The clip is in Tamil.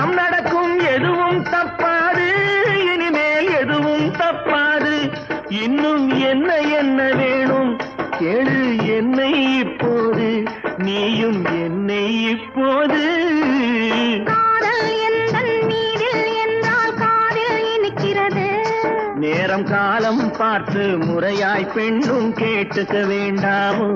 எல்லாம் நடக்கும் எதுவும் தப்பாது இனிமேல் எதுவும் தப்பாது இன்னும் என்ன என்ன வேணும் கேளு என்னை இப்போது நீயும் என்னை இப்போது காதல் எந்தன் மீதில் என்றால் காதில் இனிக்கிறது நேரம் காலம் பார்த்து முறையாய் பெண்ணும் கேட்டுக்க வேண்டாமோ